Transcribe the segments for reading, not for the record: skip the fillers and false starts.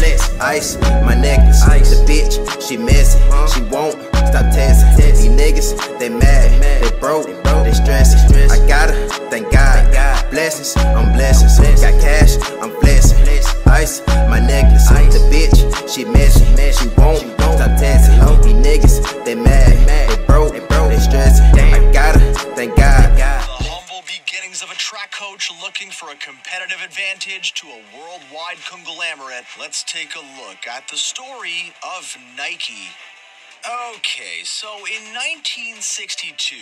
flex. Ice, my necklace. Ice. The bitch, she messy. She won't stop testing. These niggas, they mad, they broke, they stressing. I got her, thank God. Blessings, I'm blessings. Got cash, I'm blessing. Ice, my necklace. The bitch, she messy. She won't stop testing. These niggas, they mad, they broke, they stressing. I got her, thank God. Of a track coach looking for a competitive advantage to a worldwide conglomerate. Let's take a look at the story of Nike. Okay, so in 1962,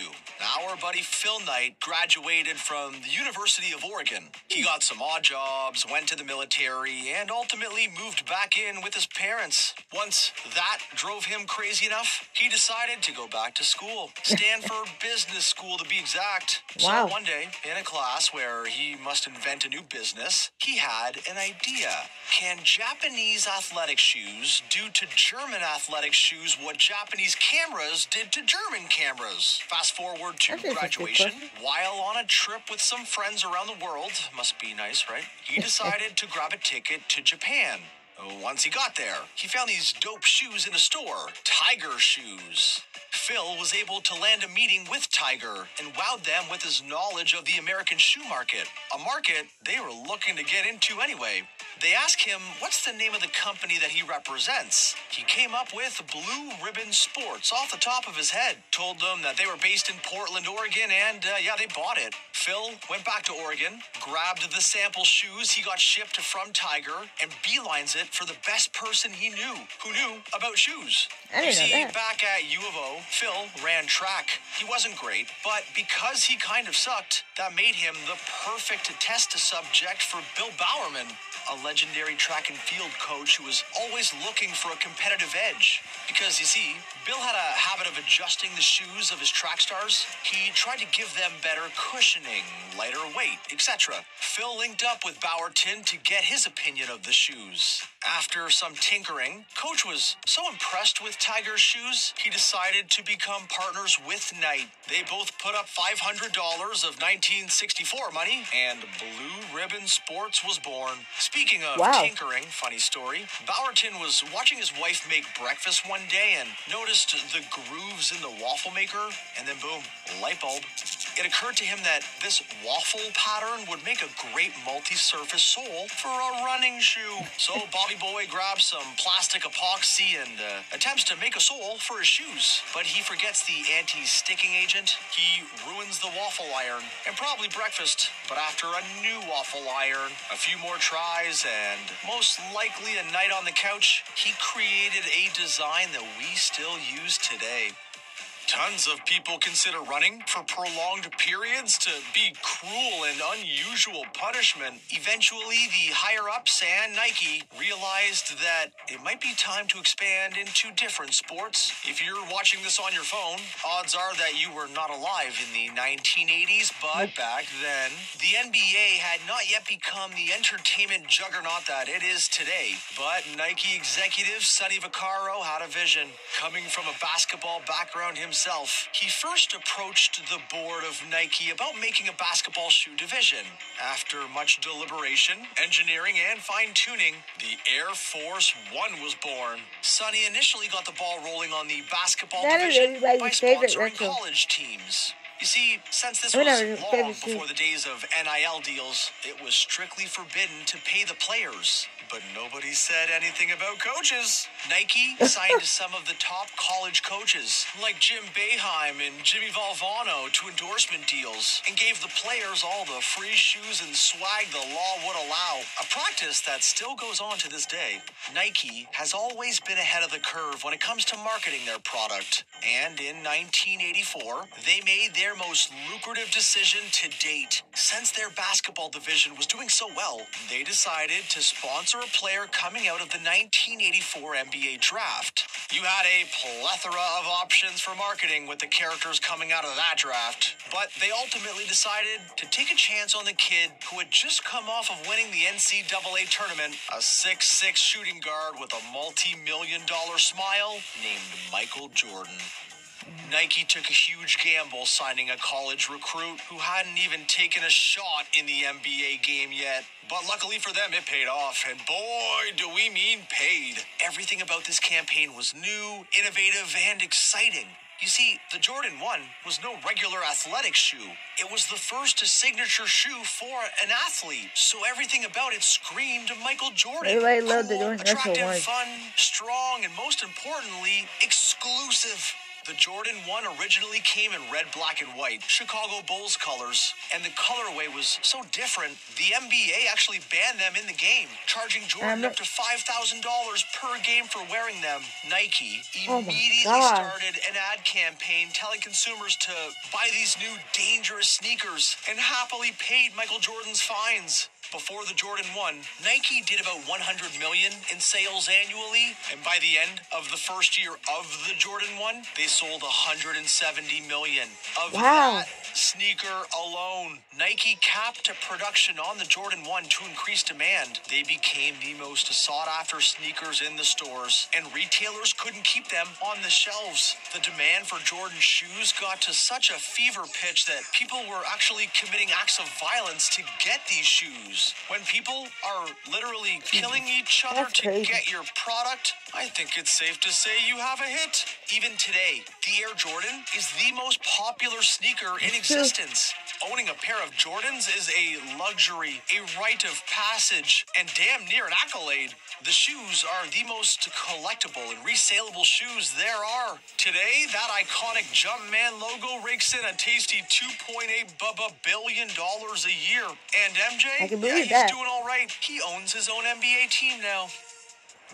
our buddy Phil Knight graduated from the University of Oregon. He got some odd jobs, went to the military, and ultimately moved back in with his parents. Once that drove him crazy enough, he decided to go back to school. Stanford Business School, to be exact. Wow. So one day, in a class where he must invent a new business, he had an idea. Can Japanese athletic shoes do to German athletic shoes what Japanese cameras did to German cameras? Fast forward to graduation. While on a trip with some friends around the world, must be nice, right? He decided to grab a ticket to Japan. Once he got there, he found these dope shoes in a store. Tiger shoes. Phil was able to land a meeting with Tiger and wowed them with his knowledge of the American shoe market, a market they were looking to get into anyway. They asked him what's the name of the company that he represents. He came up with Blue Ribbon Sports off the top of his head. Told them that they were based in Portland, Oregon, and they bought it. Phil went back to Oregon, grabbed the sample shoes he got shipped from Tiger, and beelines it for the best person he knew, who knew about shoes. You see, back at U of O, Phil ran track. He wasn't great, but because he kind of sucked, that made him the perfect test subject for Bill Bowerman, a legendary track and field coach who was always looking for a competitive edge. Because, you see, Bill had a habit of adjusting the shoes of his track stars. He tried to give them better cushioning, lighter weight, etc. Phil linked up with Bowerton to get his opinion of the shoes. After some tinkering, Coach was so impressed with Tiger's shoes, he decided to become partners with Knight. They both put up $500 of 1964 money, and Blue Ribbon Sports was born. Speaking of tinkering, funny story, Bowerton was watching his wife make breakfast one day and noticed the grooves in the waffle maker, and then boom, light bulb. It occurred to him that this waffle pattern would make a great multi-surface sole for a running shoe. So Bobby Boy grabs some plastic epoxy and attempts to make a sole for his shoes. But he forgets the anti-sticking agent. He ruins the waffle iron and probably breakfast. But after a new waffle iron, a few more tries, and most likely a night on the couch, he created a design that we still use today. Tons of people consider running for prolonged periods to be cruel and unusual punishment. Eventually, the higher-ups and Nike realized that it might be time to expand into different sports. If you're watching this on your phone, odds are that you were not alive in the 1980s, but back then, the NBA had not yet become the entertainment juggernaut that it is today. But Nike executive Sonny Vaccaro had a vision. Coming from a basketball background himself, he first approached the board of Nike about making a basketball shoe division. After much deliberation, engineering, and fine-tuning, the Air Force One was born. Sonny initially got the ball rolling on the basketball division by sponsoring college teams. You see, since this was long before the days of NIL deals, it was strictly forbidden to pay the players. But nobody said anything about coaches. Nike signed some of the top college coaches, like Jim Boeheim and Jimmy Valvano, to endorsement deals, and gave the players all the free shoes and swag the law would allow, a practice that still goes on to this day. Nike has always been ahead of the curve when it comes to marketing their product, and in 1984, they made their most lucrative decision to date. Since their basketball division was doing so well, they decided to sponsor a player coming out of the 1984 NBA draft. You had a plethora of options for marketing with the characters coming out of that draft, but they ultimately decided to take a chance on the kid who had just come off of winning the NCAA tournament, a 6'6" shooting guard with a multi-million-dollar smile named Michael Jordan. Nike took a huge gamble signing a college recruit who hadn't even taken a shot in the NBA game yet. But luckily for them, it paid off. And boy, do we mean paid. Everything about this campaign was new, innovative, and exciting. You see, the Jordan 1 was no regular athletic shoe. It was the first signature shoe for an athlete. So everything about it screamed Michael Jordan. Everybody loved the Cool, Jordan Retro attractive, 1. fun, strong, and most importantly, exclusive. The Jordan 1 originally came in red, black, and white, Chicago Bulls colors, and the colorway was so different, the NBA actually banned them in the game, charging Jordan up to $5,000 per game for wearing them. Nike immediately started an ad campaign telling consumers to buy these new dangerous sneakers and happily paid Michael Jordan's fines. Before the Jordan 1, Nike did about $100 million in sales annually, and by the end of the first year of the Jordan 1, they sold $170 million of that sneaker alone. Nike capped production on the Jordan 1 to increase demand. They became the most sought-after sneakers in the stores, and retailers couldn't keep them on the shelves. The demand for Jordan shoes got to such a fever pitch that people were actually committing acts of violence to get these shoes. When people are literally killing each other to get your product, I think it's safe to say you have a hit. Even today, the Air Jordan is the most popular sneaker in existence. Owning a pair of Jordans is a luxury, a rite of passage, and damn near an accolade. The shoes are the most collectible and resaleable shoes there are. Today, that iconic Jumpman logo rakes in a tasty $2.8 billion a year. And MJ, he's doing all right. He owns his own NBA team now.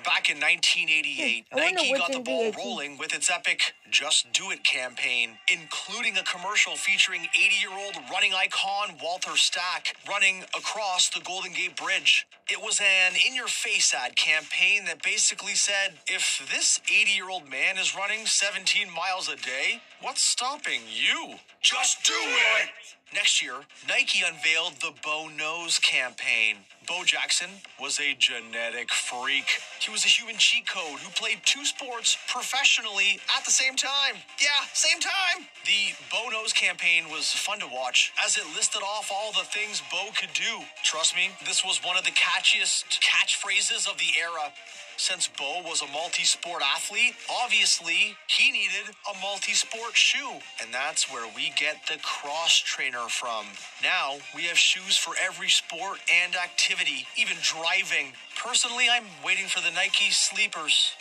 Back in 1988, Nike got the ball rolling with its epic Just Do It campaign, including a commercial featuring 80-year-old running icon Walter Stack running across the Golden Gate Bridge. It was an in-your-face ad campaign that basically said, if this 80-year-old man is running 17 miles a day, what's stopping you? Just do it! Next year, Nike unveiled the Bo Knows campaign. Bo Jackson was a genetic freak. He was a human cheat code who played two sports professionally at the same time. Yeah, same time. The Bo Knows campaign was fun to watch as it listed off all the things Bo could do. Trust me, this was one of the catchiest catchphrases of the era. Since Bo was a multi-sport athlete, obviously he needed a multi-sport shoe. And that's where we get the Cross Trainer from. Now, we have shoes for every sport and activity, even driving. Personally, I'm waiting for the Nike Sleepers.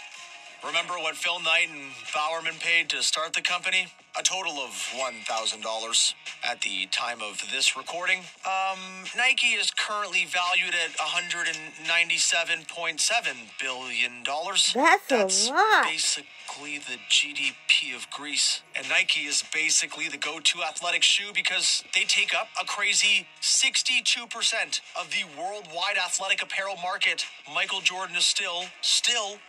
Remember what Phil Knight and Bowerman paid to start the company? A total of $1,000 at the time of this recording. Nike is currently valued at $197.7 billion. That's a lot. Basically the GDP of Greece. And Nike is basically the go-to athletic shoe because they take up a crazy 62% of the worldwide athletic apparel market. Michael Jordan is still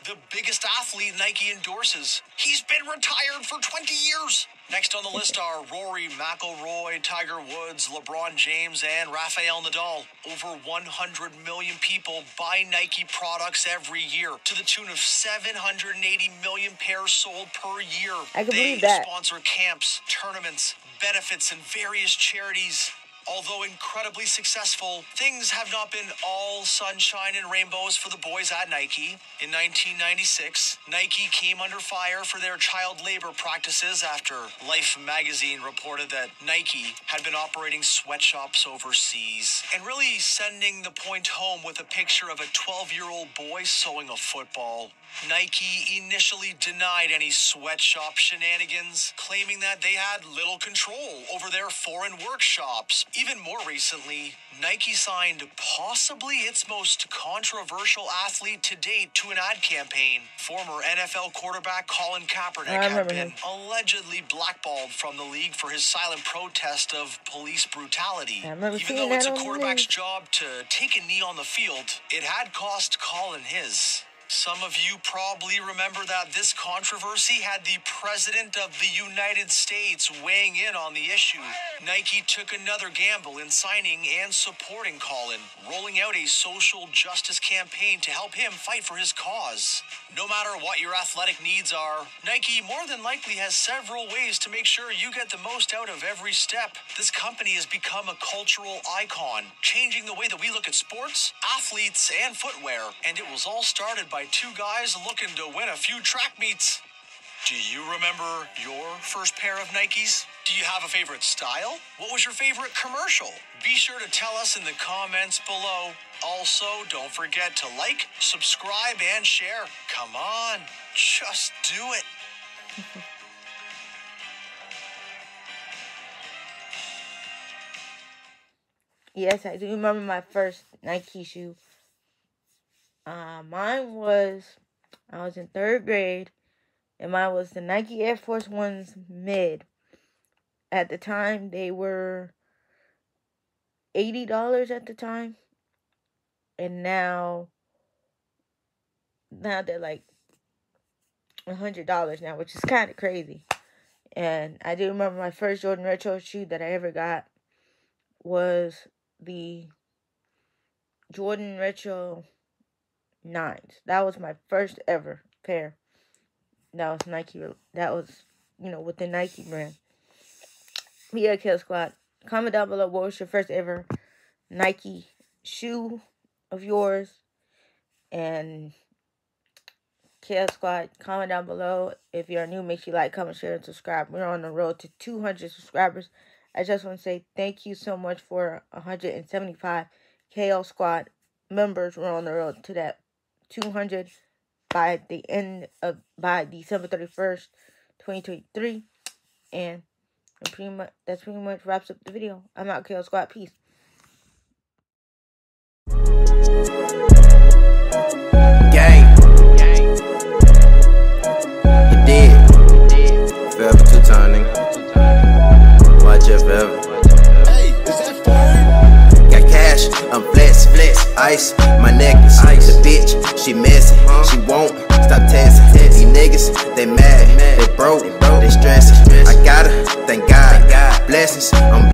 the biggest athlete Nike endorses. He's been retired for 20 years. Next on the list are Rory McIlroy, Tiger Woods, LeBron James, and Rafael Nadal. Over 100 million people buy Nike products every year to the tune of 780 million pairs sold per year. I can believe that. They sponsor camps, tournaments, benefits, and various charities. Although incredibly successful, things have not been all sunshine and rainbows for the boys at Nike. In 1996, Nike came under fire for their child labor practices after Life magazine reported that Nike had been operating sweatshops overseas and really sending the point home with a picture of a 12-year-old boy sewing a football. Nike initially denied any sweatshop shenanigans, claiming that they had little control over their foreign workshops. Even more recently, Nike signed possibly its most controversial athlete to date to an ad campaign. Former NFL quarterback Colin Kaepernick had been allegedly blackballed from the league for his silent protest of police brutality. Even though it's a quarterback's job to take a knee on the field, it had cost Colin his. Some of you probably remember that this controversy had the President of the United States weighing in on the issue. Nike took another gamble in signing and supporting Colin, rolling out a social justice campaign to help him fight for his cause. No matter what your athletic needs are, Nike more than likely has several ways to make sure you get the most out of every step. This company has become a cultural icon, changing the way that we look at sports, athletes, and footwear, and it was all started by two guys looking to win a few track meets. Do you remember your first pair of Nikes? Do you have a favorite style? What was your favorite commercial? Be sure to tell us in the comments below. Also, don't forget to like, subscribe, and share. Come on, just do it. Yes, I do remember my first Nike shoe. Mine was, I was in 3rd grade, and mine was the Nike Air Force Ones Mid. At the time, they were $80 at the time, and now they're like $100 now, which is kind of crazy. And I do remember my first Jordan Retro shoe that I ever got was the Jordan Retro 9s. That was my first ever pair. That was Nike. That was, with the Nike brand. Yeah, Kill Squad. Comment down below what was your first ever Nike shoe of yours. And Kill Squad, comment down below. If you're new, make sure you like, comment, share, and subscribe. We're on the road to 200 subscribers. I just want to say thank you so much for 175 KL Squad members. We're on the road to that 200 by December 31st, 2023. And that's pretty much wraps up the video. I'm out, KL Squad. Peace. Gang. You did. Forever 2-time, nigga. Watch it forever. Hey, is that fun? Got cash, I'm blessed. Ice, my necklace. The bitch, she messy. She won't stop texting. These niggas, they mad. They broke, they stressing. I gotta thank God. Blessings